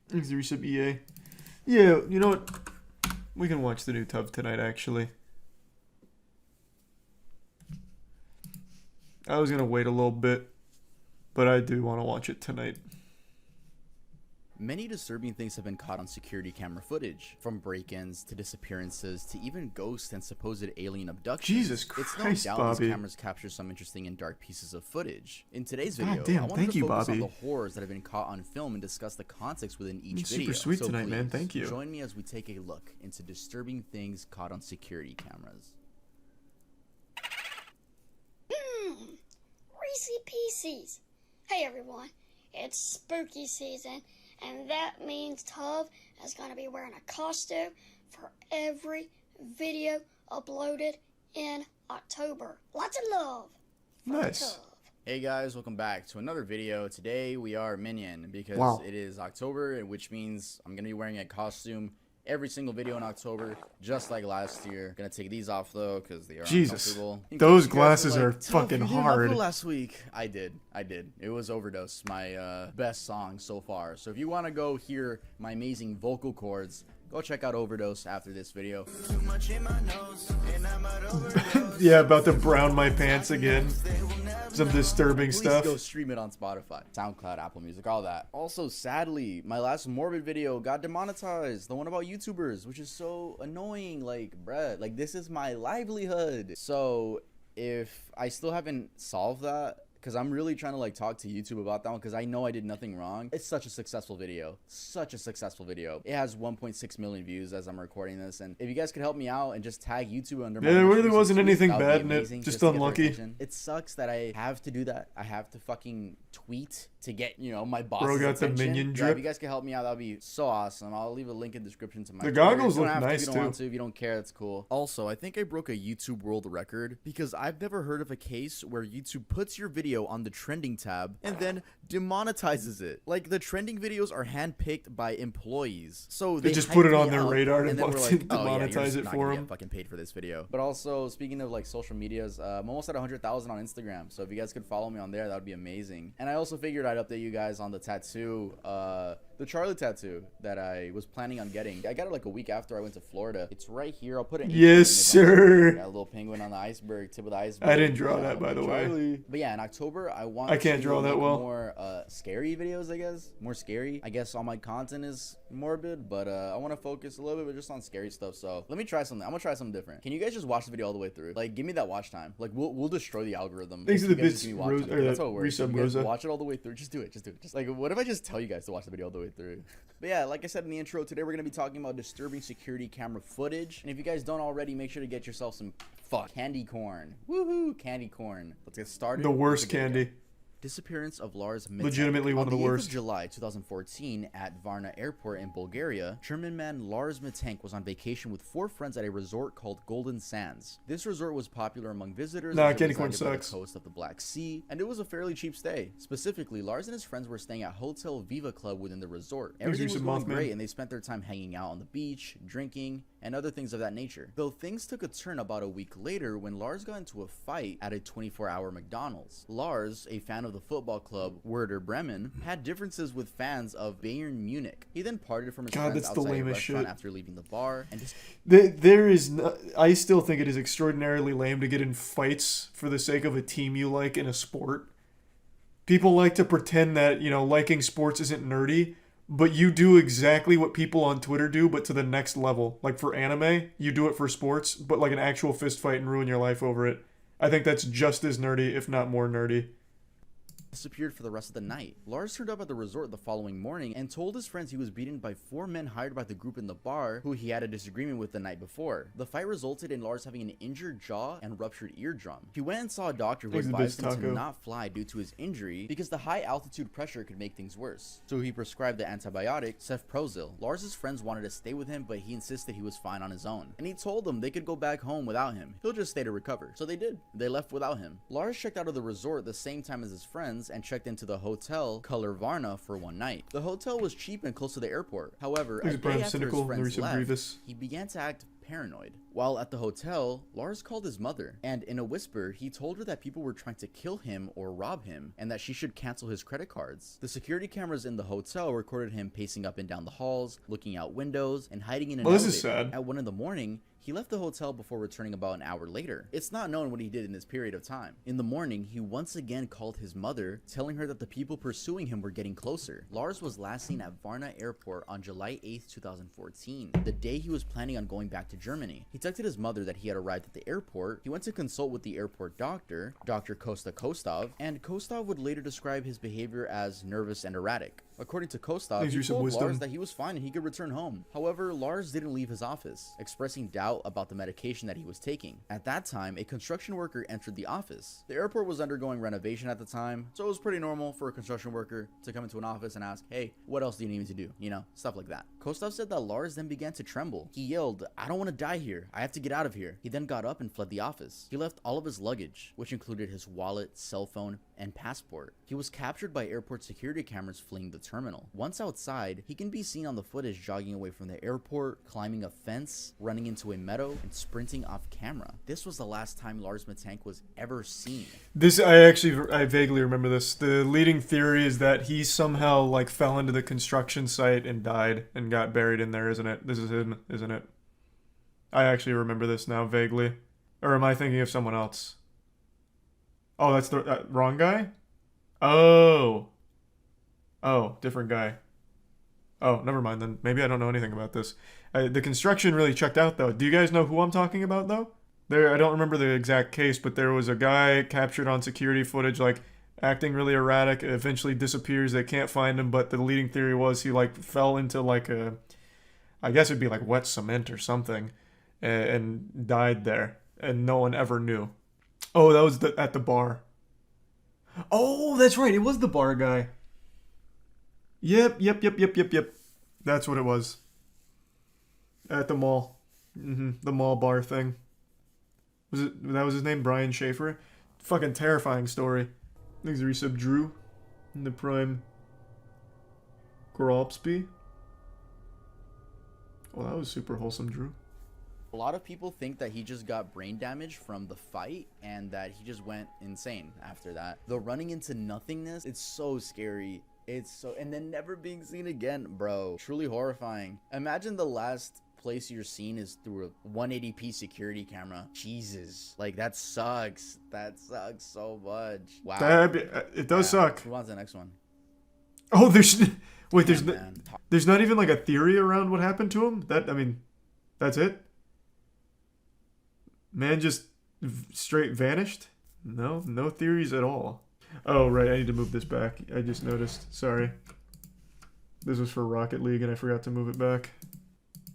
Thanks for resub EA. Yeah, you know what? We can watch the new tub tonight, actually. I was gonna wait a little bit, but I do want to watch it tonight. Many disturbing things have been caught on security camera footage, from break-ins to disappearances to even ghosts and supposed alien abductions. Jesus Christ, it's no doubt Bobby. these cameras capture some interesting and dark pieces of footage. In today's video, God damn, I wanted thank to you, focus Bobby. on the horrors that have been caught on film and discuss the context within each Super video. sweet So tonight, man. please, Thank you. Join me as we take a look into disturbing things caught on security cameras. Reese's Pieces. Hey everyone, it's spooky season, and that means Tov is going to be wearing a costume for every video uploaded in October. Lots of love for Nice. Tov. Hey guys, welcome back to another video. Today we are Minion because Wow. it is October, which means I'm going to be wearing a costume every single video in October, just like last year. Gonna take these off though because they are Jesus. uncomfortable. In Those case you guys glasses were are "Tough, fucking you didn't hard." upload last week. I did. It was Overdose, my best song so far. So if you want to go hear my amazing vocal cords, go check out Overdose after this video. Yeah, about to brown my pants again. Some disturbing Please stuff. go stream it on Spotify, SoundCloud, Apple Music, all that. Also, sadly, my last Morbid video got demonetized. The one about YouTubers, which is so annoying. Like, bruh, like this is my livelihood. So if I still haven't solved that, because I'm really trying to like talk to YouTube about that one, because I know I did nothing wrong. It's such a successful video. Such a successful video. It has 1.6 million views as I'm recording this. And if you guys could help me out and just tag YouTube under my Yeah, there most really recent wasn't tweet, anything that would be bad in it, amazing, just to get their unlucky. attention. It sucks that I have to do that. I have to fucking tweet to get, you know, my boss. Bro got the attention. minion Yeah, drip. if you guys can help me out, that'd be so awesome. I'll leave a link in the description to my The Twitter. goggles You don't look have to if nice, you don't too. want to. If you don't care, that's cool. Also, I think I broke a YouTube world record because I've never heard of a case where YouTube puts your video on the trending tab and then demonetizes it. Like, the trending videos are handpicked by employees, so They they just put it hype on me their up, radar and and then we're fucking like, oh, yeah, you're demonetize just it not for gonna 'em. get fucking paid for this video. But also, speaking of like social medias, I'm almost at 100,000 on Instagram, so if you guys could follow me on there, that would be amazing. And I also figured I'd update you guys on the tattoo, the Charlie tattoo that I was planning on getting. I got it like a week after I went to Florida. It's right here. I'll put it in. Yes, sir. Got a little penguin on the iceberg, tip of the iceberg. I didn't draw that, by the way. Charlie. But yeah, in October, I want I can't draw that make well. more scary videos, I guess. More scary. I guess all my content is morbid, but I want to focus a little bit just on scary stuff. So let me try something. I'm gonna try something different. Can you guys just watch the video all the way through? Like, give me that watch time. Like, we'll destroy the algorithm. Thanks if for you the guys bits, just give me watch Rose- time, or because that's that how it works. If resub, you guys Rosa. watch it all the way through. Just do it. Just do it. Just like, what if I just tell you guys to watch the video all the way through? But yeah, like I said in the intro, today we're gonna be talking about disturbing security camera footage. And if you guys don't already, make sure to get yourself some candy corn. Woohoo, candy corn. Let's get started. The with worst video. candy. Disappearance of Lars Mitek. Legitimately one of the On the 8th worst. of July 2014, at Varna Airport in Bulgaria, German man Lars Mitek was on vacation with 4 friends at a resort called Golden Sands. This resort was popular among visitors Nah, as it candy corn resided by the sucks. coast of the Black Sea, and it was a fairly cheap stay. Specifically, Lars and his friends were staying at Hotel Viva Club within the resort. Everything was some going Mothman. great, and they spent their time hanging out on the beach, drinking, and other things of that nature. Though things took a turn about a week later when Lars got into a fight at a 24-hour McDonald's. Lars, a fan of the football club Werder Bremen, had differences with fans of Bayern Munich. He then parted from his God, friends that's the outside a lamest restaurant shit. after leaving the bar and just There is no, I still think it is extraordinarily lame to get in fights for the sake of a team you like in a sport. People like to pretend that, you know, liking sports isn't nerdy, but you do exactly what people on Twitter do, but to the next level. Like for anime, you do it for sports, but like an actual fist fight and ruin your life over it. I think that's just as nerdy, if not more nerdy. disappeared for the rest of the night. Lars turned up at the resort the following morning and told his friends he was beaten by 4 men hired by the group in the bar who he had a disagreement with the night before. The fight resulted in Lars having an injured jaw and ruptured eardrum. He went and saw a doctor who Thanks, advised him Taco. to not fly due to his injury because the high altitude pressure could make things worse. So he prescribed the antibiotic cefprozil. Lars's friends wanted to stay with him, but he insisted he was fine on his own. And he told them they could go back home without him. He'll just stay to recover. So they did. They left without him. Lars checked out of the resort the same time as his friends and checked into the hotel Color Varna for one night. The hotel was cheap and close to the airport. However, He's a day Brian after Cynical, his friends Nerissa left, Grievous. he began to act paranoid. While at the hotel, Lars called his mother, and in a whisper, he told her that people were trying to kill him or rob him, and that she should cancel his credit cards. The security cameras in the hotel recorded him pacing up and down the halls, looking out windows, and hiding in an elevator. This is sad. At 1 in the morning, he left the hotel before returning about an hour later. It's not known what he did in this period of time. In the morning, he once again called his mother, telling her that the people pursuing him were getting closer. Lars was last seen at Varna Airport on July 8th, 2014, the day he was planning on going back to Germany. He texted his mother that he had arrived at the airport. He went to consult with the airport doctor, Dr. Kostov, and Kostov would later describe his behavior as nervous and erratic. According to Kostov, he told Lars that he was fine and he could return home. However, Lars didn't leave his office, expressing doubt about the medication that he was taking. At that time, a construction worker entered the office. The airport was undergoing renovation at the time, so it was pretty normal for a construction worker to come into an office and ask, hey, what else do you need me to do? You know, stuff like that. Kostov said that Lars then began to tremble. He yelled, I don't want to die here. I have to get out of here. He then got up and fled the office. He left all of his luggage, which included his wallet, cell phone, and passport. He was captured by airport security cameras fleeing the terminal. Once outside, he can be seen on the footage jogging away from the airport, climbing a fence, running into a meadow, and sprinting off camera. This was the last time Lars Matank was ever seen. I vaguely remember this. The leading theory is that he somehow like fell into the construction site and died and got buried in there, isn't it? This is him, isn't it? I actually remember this now vaguely. Or am I thinking of someone else? Oh, that's the wrong guy? Oh, different guy. Oh, never mind then. Maybe I don't know anything about this. The construction really checked out, though. Do you guys know who I'm talking about, though? I don't remember the exact case, but there was a guy captured on security footage, like, acting really erratic, eventually disappears, they can't find him, but the leading theory was he, like, fell into, like, I guess it'd be, like, wet cement or something, and died there, and no one ever knew. Oh, that was at the bar. Oh, that's right, it was the bar guy. Yep. That's what it was. At the mall. The mall bar thing. That was his name? Brian Schaefer? Fucking terrifying story. Thanks, resub Drew. In the prime. Goralpsby. Well, that was super wholesome, Drew. A lot of people think that he just got brain damage from the fight and that he just went insane after that. The running into nothingness, it's so scary. And then never being seen again, bro. Truly horrifying. Imagine the last place you're seen is through a 180p security camera. Jesus. Like, that sucks. That sucks so much. Wow. It does suck. Move on to the next one. Oh, there's not even like a theory around what happened to him? That's it? Man just straight vanished? No theories at all. Oh, right, I need to move this back. I just noticed. Sorry. This was for Rocket League and I forgot to move it back.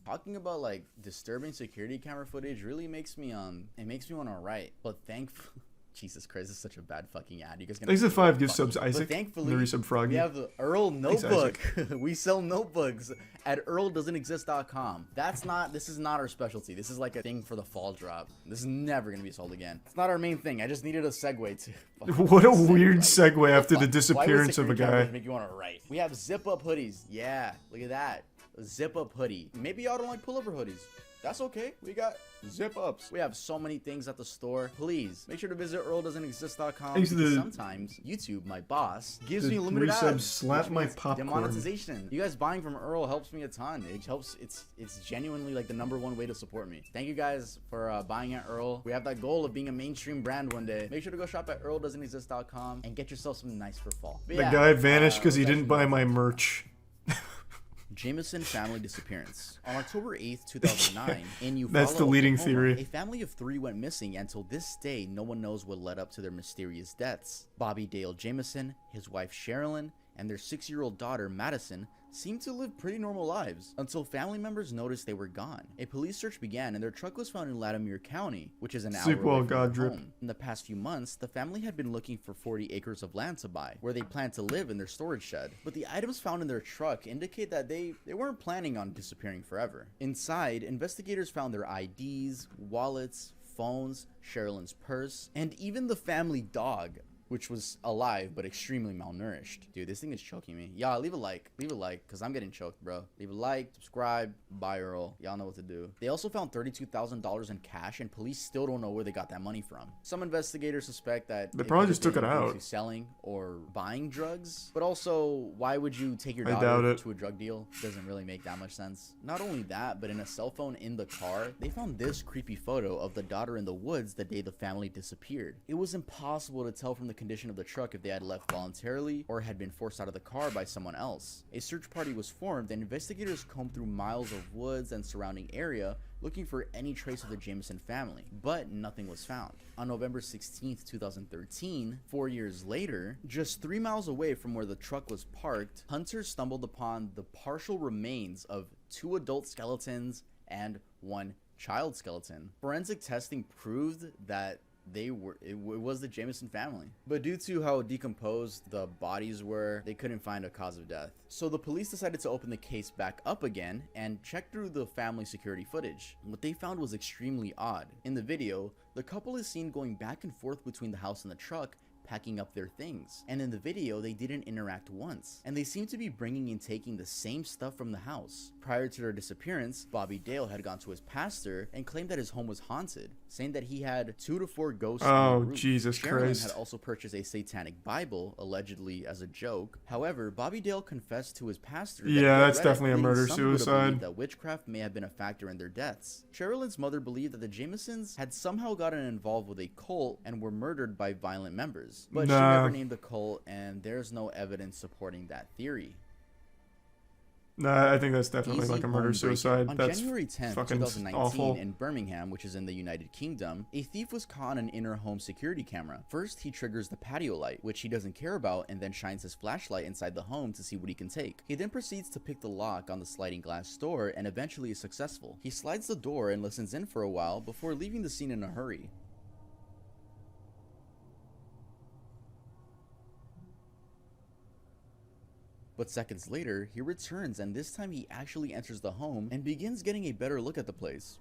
Talking about, like, disturbing security camera footage really makes me, it makes me want to write. But thankfully... Jesus Christ, this is such a bad fucking ad. You guys gonna... Thanks to 5 gift subs, Isaac. But thankfully, we have the Earl notebook. We sell notebooks at earldoesn'texist.com. This is not our specialty. This is like a thing for the fall drop. This is never going to be sold again. It's not our main thing. I just needed a segue to... What a weird segue after the disappearance of a guy. Make you want to write. We have zip-up hoodies. Yeah, look at that. A zip-up hoodie. Maybe y'all don't like pullover hoodies. That's okay. We got zip-ups. We have so many things at the store. Please make sure to visit earldoesn'texist.com because sometimes YouTube, my boss, gives me limited ads. Slap my popcorn. Demonetization. You guys buying from Earl helps me a ton. It helps. It's genuinely like the #1 way to support me. Thank you guys for buying at Earl. We have that goal of being a mainstream brand one day. Make sure to go shop at earldoesn'texist.com and get yourself some nice for fall. But the guy vanished because he didn't buy my merch. Jameson family disappearance. On October 8th, 2009, in Eufaula, that's the leading Oklahoma, theory. A family of 3 went missing, and until this day, no one knows what led up to their mysterious deaths. Bobby Dale Jameson, his wife Sherilyn, and their 6-year-old daughter Madison seemed to live pretty normal lives until family members noticed they were gone. A police search began and their truck was found in Latimer County, which is an hour away from their home. In the past few months, the family had been looking for 40 acres of land to buy, where they planned to live in their storage shed. But the items found in their truck indicate that they weren't planning on disappearing forever. Inside, investigators found their IDs, wallets, phones, Sherilyn's purse, and even the family dog. which was alive but extremely malnourished. Dude, this thing is choking me. Y'all, leave a like, because I'm getting choked, bro. Leave a like, subscribe, viral. Y'all know what to do. They also found $32,000 in cash, and police still don't know where they got that money from. Some investigators suspect that They probably just took it due out. to selling or buying drugs. But also, why would you take your I doubt daughter it. to a drug deal? Doesn't really make that much sense. Not only that, but in a cell phone in the car, they found this creepy photo of the daughter in the woods the day the family disappeared. It was impossible to tell from the condition of the truck if they had left voluntarily or had been forced out of the car by someone else. A search party was formed, and investigators combed through miles of woods and surrounding area looking for any trace of the Jameson family, but nothing was found. On November 16th, 2013, 4 years later, just 3 miles away from where the truck was parked, hunters stumbled upon the partial remains of 2 adult skeletons and 1 child skeleton. Forensic testing proved that it was the Jameson family, but due to how decomposed the bodies were, they couldn't find a cause of death. So the police decided to open the case back up again and check through the family security footage. What they found was extremely odd. In the video, the couple is seen going back and forth between the house and the truck, packing up their things, and in the video they didn't interact once, and they seem to be bringing and taking the same stuff from the house. Prior to their disappearance, Bobby Dale had gone to his pastor and claimed that his home was haunted, saying that he had 2 to 4 ghosts in the Oh, room. Jesus Sherilyn Christ. had also purchased a satanic Bible, allegedly as a joke. However, Bobby Dale confessed to his pastor that he Yeah, had that's read it, definitely a leading murder some people to suicide. believe that witchcraft may have been a factor in their deaths. Sherilyn's mother believed that the Jamesons had somehow gotten involved with a cult and were murdered by violent members, but she Nah. never named the cult, and there's no evidence supporting that theory. Nah, I think that's definitely Easy like a home murder break-in. suicide. On That's January 10th, fucking 2019, awful. in Birmingham, which is in the United Kingdom, a thief was caught on an inner home security camera. First, he triggers the patio light, which he doesn't care about, and then shines his flashlight inside the home to see what he can take. He then proceeds to pick the lock on the sliding glass door and eventually is successful. He slides the door and listens in for a while before leaving the scene in a hurry. But seconds later, he returns, and this time he actually enters the home and begins getting a better look at the place.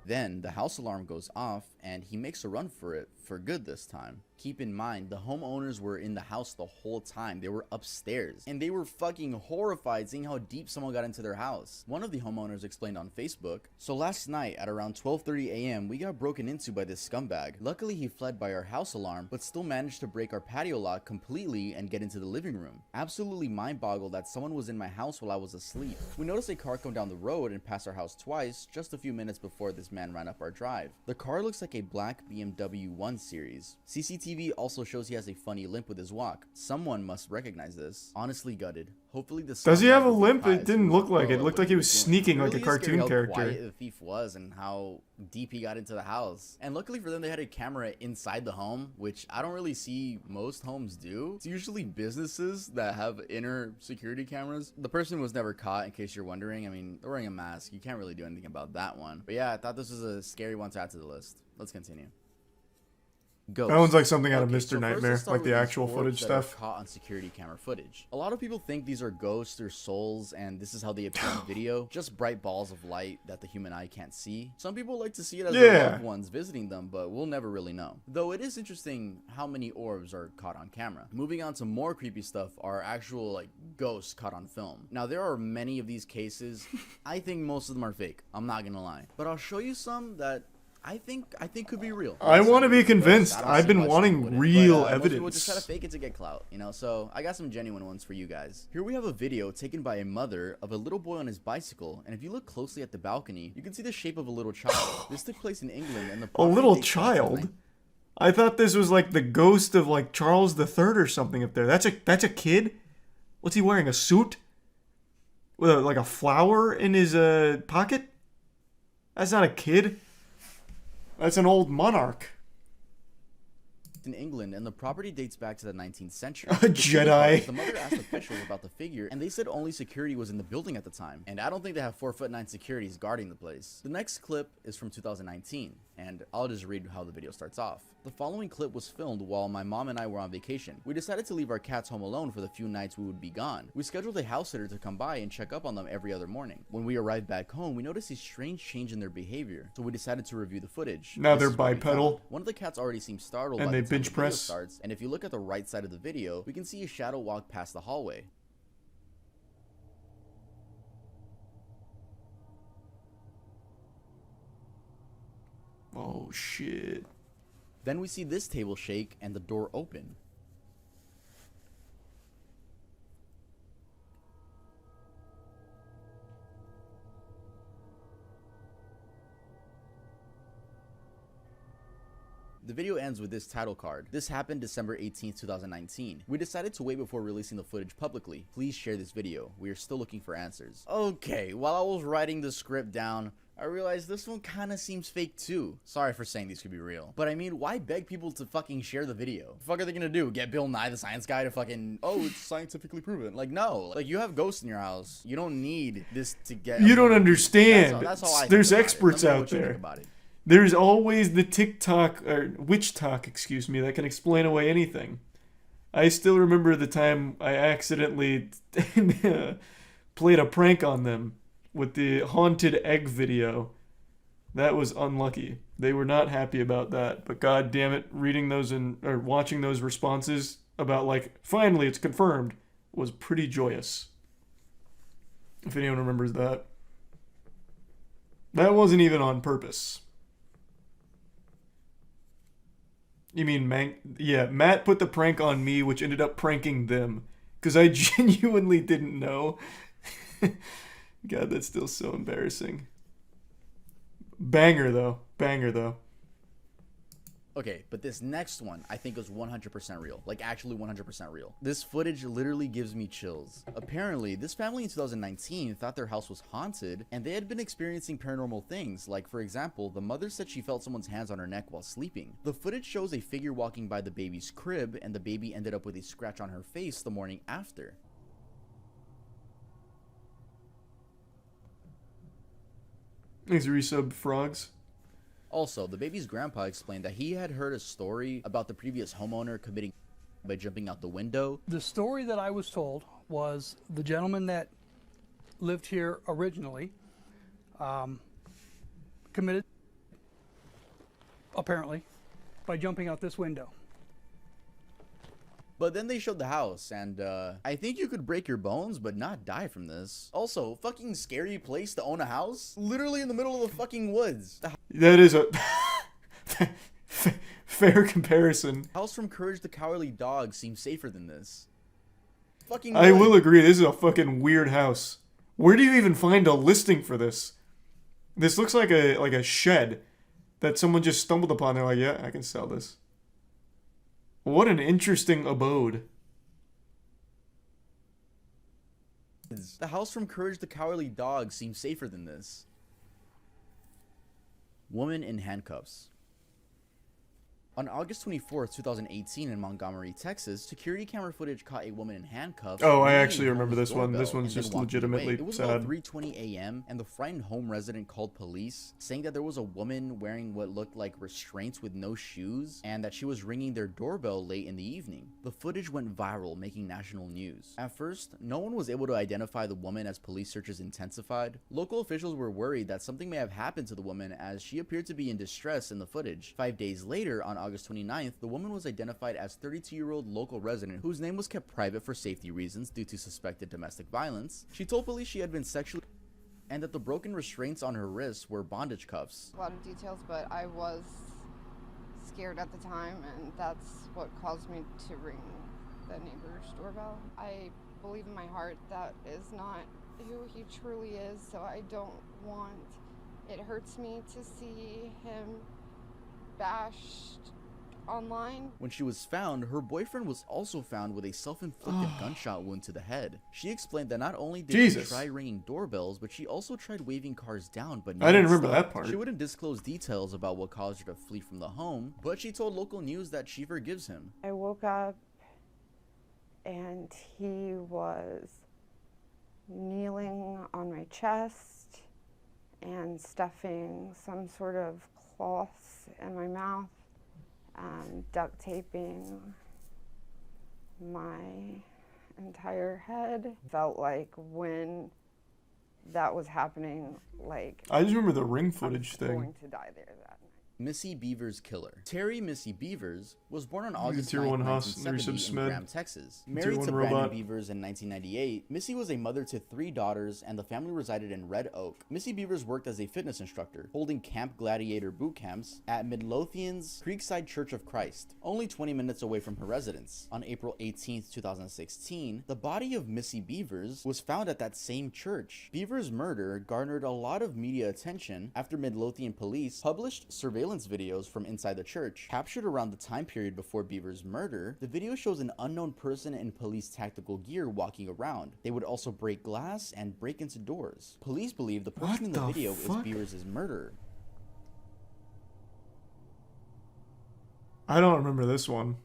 Then the house alarm goes off and he makes a run for it for good this time. Keep in mind, the homeowners were in the house the whole time. They were upstairs and they were fucking horrified seeing how deep someone got into their house. One of the homeowners explained on Facebook, "So last night at around 12:30 a.m. we got broken into by this scumbag. Luckily he fled by our house alarm, but still managed to break our patio lock completely and get into the living room. Absolutely mind-boggled that someone was in my house while I was asleep. We noticed a car come down the road and pass our house twice just a few minutes before this man ran up our drive. The car looks like a black BMW 1 Series. CCTV also shows he has a funny limp with his walk. Someone must recognize this. Honestly gutted. Hopefully the Does he have a scumbag will be limp? It caught. didn't look like it. It Bro, looked what like he are was you doing? sneaking like a Really is cartoon scary how character. quiet the thief was and how deep he got into the house. And luckily for them, they had a camera inside the home, which I don't really see most homes do. It's usually businesses that have inner security cameras. The person was never caught, in case you're wondering. I mean, they're wearing a mask. You can't really do anything about that one. But yeah, I thought this was a scary one to add to the list. Let's continue. Ghosts. That one's like something out of Okay, Mr. so first Nightmare, let's start like with the these actual orbs footage that are stuff. caught on security camera footage. A lot of people think these are ghosts or souls, and this is how they appear in video. Just bright balls of light that the human eye can't see. Some people like to see it as their loved ones visiting them, but we'll never really know. Though it is interesting how many orbs are caught on camera. Moving on to more creepy stuff are actual like ghosts caught on film. Now there are many of these cases. I think most of them are fake. I'm not gonna lie, but I'll show you some that I think could be real. I want to be convinced. I don't I've see been why wanting someone wouldn't. real But, most people just try to evidence. fake it to get clout, you know. So I got some genuine ones for you guys. Here we have a video taken by a mother of a little boy on his bicycle, and if you look closely at the balcony, you can see the shape of a little child. This took place in England, and the A property little dates back to child? I thought this was like the ghost of like Charles III or something up there. That's a kid? What's he wearing? A suit? With like a flower in his pocket? That's not a kid. That's an old monarch. in England, and the property dates back to the 19th century. A Jedi. The mother asked officials about the figure, and they said only security was in the building at the time. And I don't think they have 4'9" securities guarding the place. The next clip is from 2019. And I'll just read how the video starts off. The following clip was filmed while my mom and I were on vacation. We decided to leave our cats home alone for the few nights we would be gone. We scheduled a house sitter to come by and check up on them every other morning. When we arrived back home, we noticed a strange change in their behavior, so we decided to review the footage. Now This they're is what we bipedal. found. One of the cats already seems startled And by they the time bench the video press. starts, and if you look at the right side of the video, we can see a shadow walk past the hallway. Oh shit. Then we see this table shake and the door open. The video ends with this title card. This happened December 18th, 2019. We decided to wait before releasing the footage publicly. Please share this video. We are still looking for answers. Okay, while I was writing the script down, I realized this one kinda seems fake too. Sorry for saying these could be real. But I mean, why beg people to fucking share the video? What the fuck are they gonna do? Get Bill Nye the Science Guy to fucking, oh, it's scientifically proven. Like, no. Like, you have ghosts in your house. You don't need this to get... You don't understand. That's all I think There's about it. experts Let me know out what you think there. about it. There's always the TikTok, or witch talk, excuse me, that can explain away anything. I still remember the time I accidentally played a prank on them with the haunted egg video. That was unlucky. They were not happy about that. But god damn it, reading those or watching those responses about like, finally it's confirmed, was pretty joyous. If anyone remembers that. That wasn't even on purpose. You mean, yeah, Matt put the prank on me, which ended up pranking them. Because I genuinely didn't know. God, that's still so embarrassing. Banger, though. Banger, though. Okay, but this next one I think was 100% real. Like, actually 100% real. This footage literally gives me chills. Apparently, this family in 2019 thought their house was haunted, and they had been experiencing paranormal things. Like, for example, the mother said she felt someone's hands on her neck while sleeping. The footage shows a figure walking by the baby's crib, and the baby ended up with a scratch on her face the morning after. These resub frogs. Also, the baby's grandpa explained that he had heard a story about the previous homeowner committing by jumping out the window. The story that I was told was the gentleman that lived here originally committed, apparently, by jumping out this window. But then they showed the house, and I think you could break your bones but not die from this. Also, fucking scary place to own a house? Literally in the middle of the fucking woods. That is a fair comparison. The house from Courage the Cowardly Dog seems safer than this. Fucking I wood. will agree, this is a fucking weird house. Where do you even find a listing for this? This looks like a shed that someone just stumbled upon. They're like, yeah, I can sell this. What an interesting abode. The house from Courage the Cowardly Dog seems safer than this. Woman in handcuffs. On August 24th, 2018 in Montgomery, Texas, security camera footage caught a woman in handcuffs. Oh, I ringing actually a remember home's this one. This doorbell one's and just then walking legitimately away. It was sad. about 3:20 a.m. and the frightened home resident called police, saying that there was a woman wearing what looked like restraints with no shoes and that she was ringing their doorbell late in the evening. The footage went viral, making national news. At first, no one was able to identify the woman as police searches intensified. Local officials were worried that something may have happened to the woman as she appeared to be in distress in the footage. 5 days later, on August 29th, the woman was identified as 32-year-old local resident whose name was kept private for safety reasons due to suspected domestic violence. She told police she had been sexually and that the broken restraints on her wrists were bondage cuffs. A lot of details, but I was scared at the time, and that's what caused me to ring the neighbor's doorbell. I believe in my heart that is not who he truly is, so I don't want, it hurts me to see him bashed online. When she was found, her boyfriend was also found with a self-inflicted gunshot wound to the head. She explained that not only did she try ringing doorbells, but she also tried waving cars down, but I didn't remember that part. She wouldn't disclose details about what caused her to flee from the home, but she told local news that she forgives him. I woke up and he was kneeling on my chest and stuffing some sort of cloths in my mouth, duct taping my entire head. Felt like when that was happening, like I just remember the ring I footage was thing. going to die there that night. Missy Beavers killer. Terry Missy Beavers was born on August Tier 9, 1 Haas, 1970 in Smed. Graham, Texas. Tier Married 1 to Brandon robot. Beavers in 1998, Missy was a mother to 3 daughters and the family resided in Red Oak. Missy Beavers worked as a fitness instructor, holding Camp Gladiator boot camps at Midlothian's Creekside Church of Christ, only 20 minutes away from her residence. On April 18, 2016, the body of Missy Beavers was found at that same church. Beavers' murder garnered a lot of media attention after Midlothian police published surveillance videos from inside the church. Captured around the time period before Beavers' murder, the video shows an unknown person in police tactical gear walking around. They would also break glass and break into doors. Police believe the person in the video is Beavers' murderer. I don't remember this one.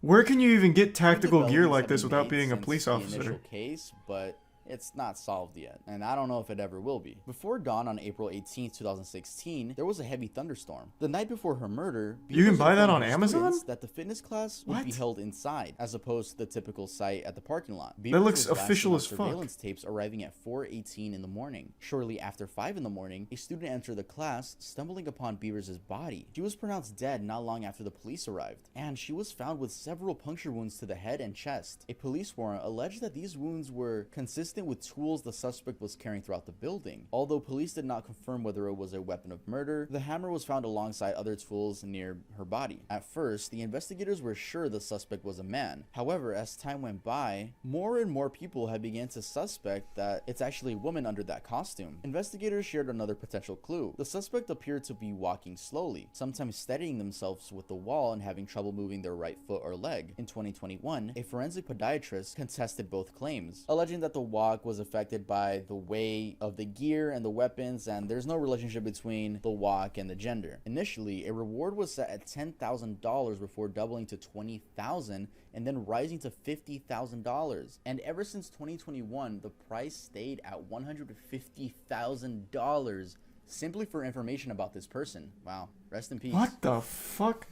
Where can you even get tactical gear like this without being a police officer? Initial case, but it's not solved yet, and I don't know if it ever will be. Before dawn on April 18, 2016, there was a heavy thunderstorm. The night before her murder, You can Beavers buy that informed on her Amazon? students that the fitness class would be What? held inside, as opposed to the typical site at the parking lot. That looks was last official seen on as fuck. Surveillance tapes arriving at 4:18 in the morning. Shortly after 5 in the morning, a student entered the class, stumbling upon Beavers' body. She was pronounced dead not long after the police arrived, and she was found with several puncture wounds to the head and chest. A police warrant alleged that these wounds were consistent with tools the suspect was carrying throughout the building. Although police did not confirm whether it was a weapon of murder, the hammer was found alongside other tools near her body. At first, the investigators were sure the suspect was a man. However, as time went by, more and more people had begun to suspect that it's actually a woman under that costume. Investigators shared another potential clue. The suspect appeared to be walking slowly, sometimes steadying themselves with the wall and having trouble moving their right foot or leg. In 2021, a forensic podiatrist contested both claims, alleging that the walk was affected by the weight of the gear and the weapons, and there's no relationship between the walk and the gender. Initially, a reward was set at $10,000 before doubling to $20,000 and then rising to $50,000. And ever since 2021, the price stayed at $150,000 simply for information about this person. Wow. Rest in peace. What the fuck?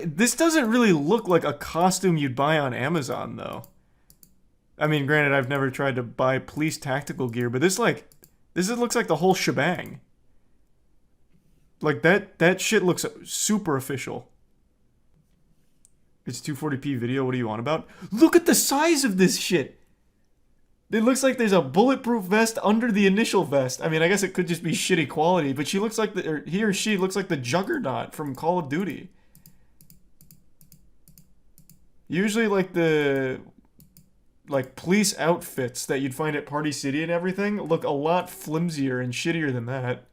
This doesn't really look like a costume you'd buy on Amazon, though. I mean, granted, I've never tried to buy police tactical gear, but this looks like the whole shebang. Like, that shit looks super official. It's 240p video, what do you want about? Look at the size of this shit! It looks like there's a bulletproof vest under the initial vest. I mean, I guess it could just be shitty quality, but he or she looks like the Juggernaut from Call of Duty. Usually, like police outfits that you'd find at Party City and everything look a lot flimsier and shittier than that.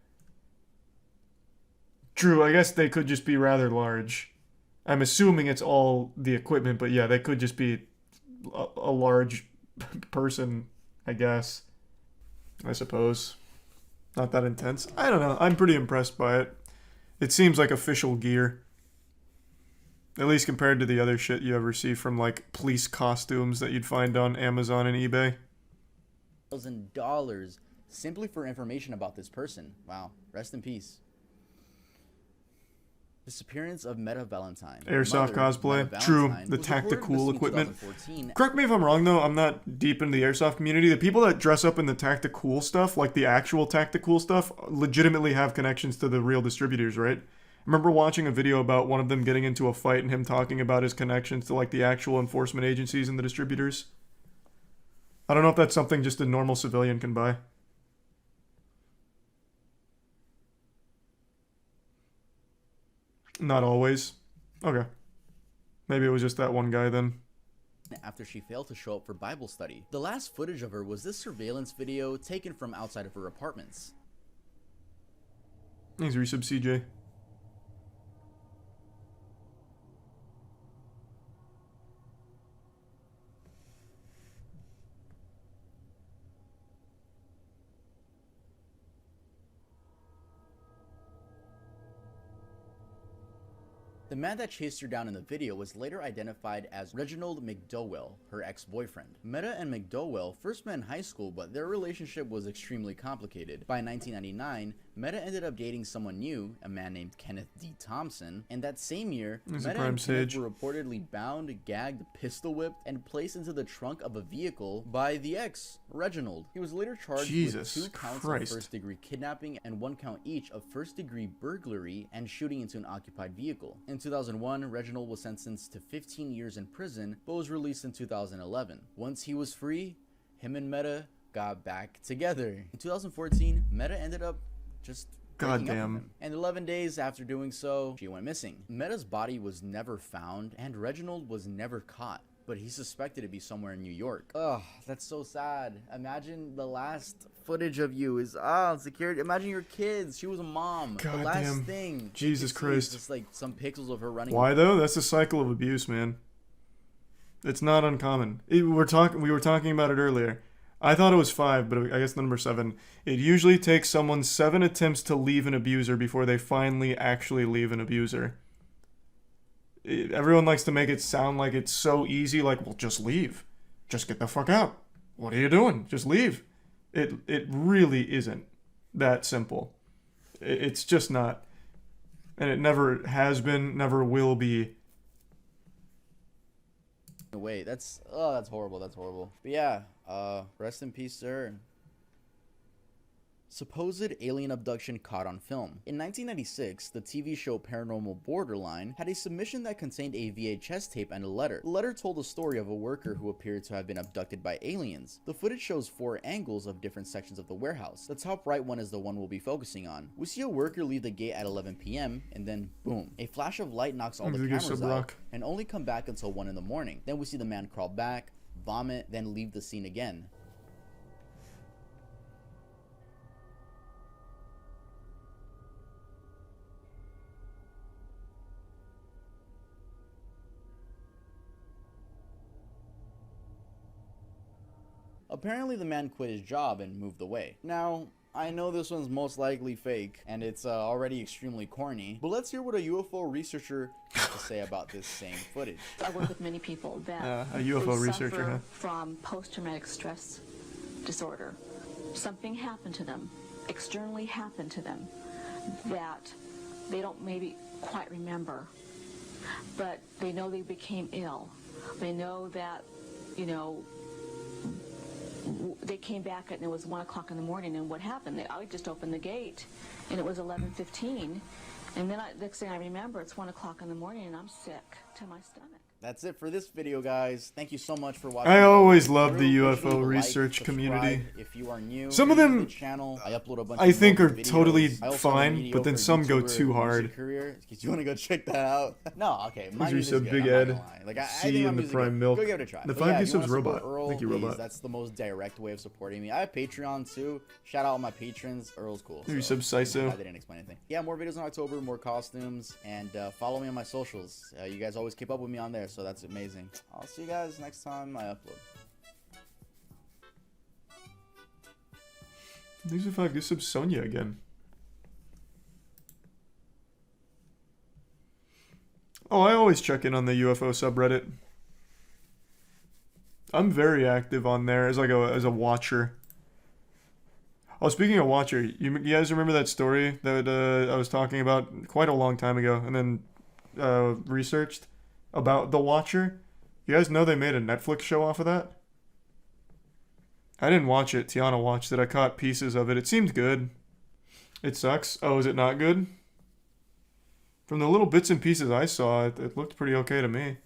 True, I guess they could just be rather large. I'm assuming it's all the equipment, but yeah, they could just be a large person, I guess. I suppose. Not that intense. I don't know. I'm pretty impressed by it. It seems like official gear. At least compared to the other shit you ever see from, like, police costumes that you'd find on Amazon and eBay. $1,000 simply for information about this person. Wow. Rest in peace. Disappearance of Meta Valentine. Airsoft cosplay. Meta True, Valentine the was reported tactical missing in equipment. 2014. Correct me if I'm wrong, though. I'm not deep into the airsoft community. The people that dress up in the tactical stuff, like the actual tactical stuff, legitimately have connections to the real distributors, right? I remember watching a video about one of them getting into a fight and him talking about his connections to, like, the actual enforcement agencies and the distributors. I don't know if that's something just a normal civilian can buy. Not always. Okay. Maybe it was just that one guy then. After she failed to show up for Bible study. The last footage of her was this surveillance video taken from outside of her apartments. Thanks, resub CJ. The man that chased her down in the video was later identified as Reginald McDowell, her ex-boyfriend. Meta and McDowell first met in high school, but their relationship was extremely complicated. By 1999, Meta ended up dating someone new, a man named Kenneth D. Thompson, and that same year, Meta and Kenneth were reportedly bound, gagged, pistol whipped, and placed into the trunk of a vehicle by the ex, Reginald. He was later charged with 2 counts of first-degree kidnapping and 1 count each of first-degree burglary and shooting into an occupied vehicle. In 2001, Reginald was sentenced to 15 years in prison, but was released in 2011. Once he was free, him and Meta got back together. In 2014, Meta ended up just breaking up with him. And 11 days after doing so, she went missing. Meta's body was never found, and Reginald was never caught, but he's suspected to be somewhere in New York. Ugh, that's so sad. Imagine the last footage of you is security. Imagine your kids. She was a mom. God the last damn. thing. Jesus Christ. Just like some pixels of her running. Why though? That's a cycle of abuse, man. It's not uncommon. We were talking about it earlier. I thought it was 5, but I guess the number 7. It usually takes someone 7 attempts to leave an abuser before they finally actually leave an abuser. Everyone likes to make it sound like it's so easy, like, well, just leave. Just get the fuck out. What are you doing? Just leave. It really isn't that simple. It's just not. And it never has been, never will be. Wait, that's horrible. That's horrible. But yeah, rest in peace, sir. Supposed alien abduction caught on film. In 1996, the TV show Paranormal Borderline had a submission that contained a VHS tape and a letter. The letter told the story of a worker who appeared to have been abducted by aliens. The footage shows 4 angles of different sections of the warehouse. The top right one is the one we'll be focusing on. We see a worker leave the gate at 11 p.m. and then boom, a flash of light knocks all the cameras out and only come back until 1 in the morning. Then we see the man crawl back, vomit, then leave the scene again. Apparently the man quit his job and moved away. Now, I know this one's most likely fake, and it's already extremely corny, but let's hear what a UFO researcher has to say about this same footage. I work with many people that a UFO researcher, suffer from post-traumatic stress disorder. Something happened to them, externally happened to them, that they don't maybe quite remember, but they know they became ill. They know that, you know, they came back and it was 1 o'clock in the morning, and what happened? I just opened the gate and it was 11:15, and then next thing I remember, it's 1 o'clock in the morning and I'm sick to my stomach. That's it for this video, guys. Thank you so much for watching. I always love the UFO research community. If you are new, some of them, channel, I upload a bunch I think, are videos. totally fine, but then some go too hard. Career. You want to go check that out? No, okay. My Here's music's Big good, Ed, like, I C think my and the music's Prime good. Milk. Go give it a try. The But 5 yeah, gives if you subs wanna Robot. support Earl, Thank you, please, Robot. That's the most direct way of supporting me. I have Patreon too. Shout out all my patrons. Earl's cool. Thank you, sub Siso. I didn't explain anything. Yeah, more videos in October, more costumes, and follow me on my socials. You guys always keep up with me on there, so that's amazing. I'll see you guys next time I upload. These are 5 gift subs Sonia again. Oh, I always check in on the UFO subreddit. I'm very active on there as like as a watcher. Oh, speaking of watcher, you guys remember that story that I was talking about quite a long time ago, and then researched about the Watcher? You guys know they made a Netflix show off of that? I didn't watch it. Tiana watched it. I caught pieces of it. It seemed good. It sucks. Oh, is it not good? From the little bits and pieces I saw, it looked pretty okay to me.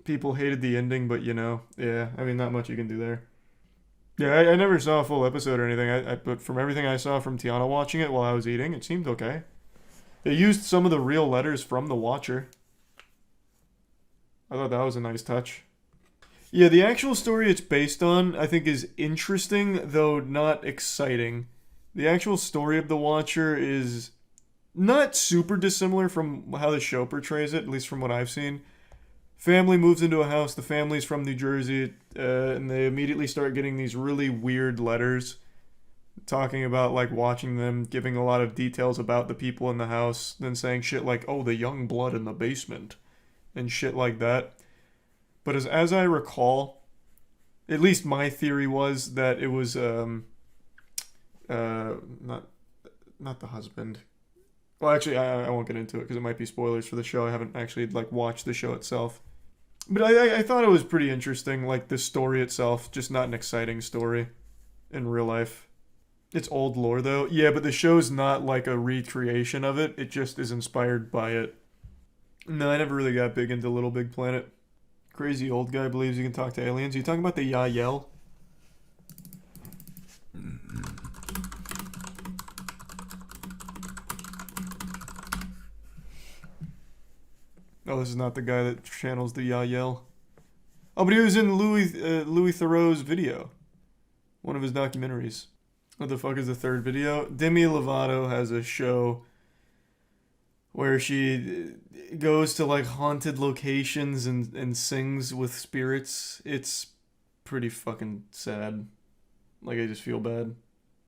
People hated the ending, but you know, yeah, I mean, not much you can do there. Yeah, I never saw a full episode or anything, but from everything I saw from Tiana watching it while I was eating, it seemed okay. They used some of the real letters from the Watcher. I thought that was a nice touch. Yeah, the actual story it's based on, I think, is interesting, though not exciting. The actual story of the Watcher is not super dissimilar from how the show portrays it, at least from what I've seen. Family moves into a house, the family's from New Jersey, and they immediately start getting these really weird letters talking about like watching them, giving a lot of details about the people in the house, then saying shit like, "Oh, the young blood in the basement," and shit like that. But as I recall, at least my theory was that it was not the husband. Well, actually, I won't get into it because it might be spoilers for the show. I haven't actually like watched the show itself, but I thought it was pretty interesting. Like the story itself, just not an exciting story in real life. It's old lore though. Yeah, but the show's not like a recreation of it. It just is inspired by it. No, I never really got big into Little Big Planet. Crazy old guy believes he can talk to aliens. Are you talking about the Yael? Oh, this is not the guy that channels the Yael. Oh, but he was in Louis Theroux's video. One of his documentaries. What the fuck is the third video? Demi Lovato has a show where she goes to like haunted locations and sings with spirits. It's pretty fucking sad. Like, I just feel bad.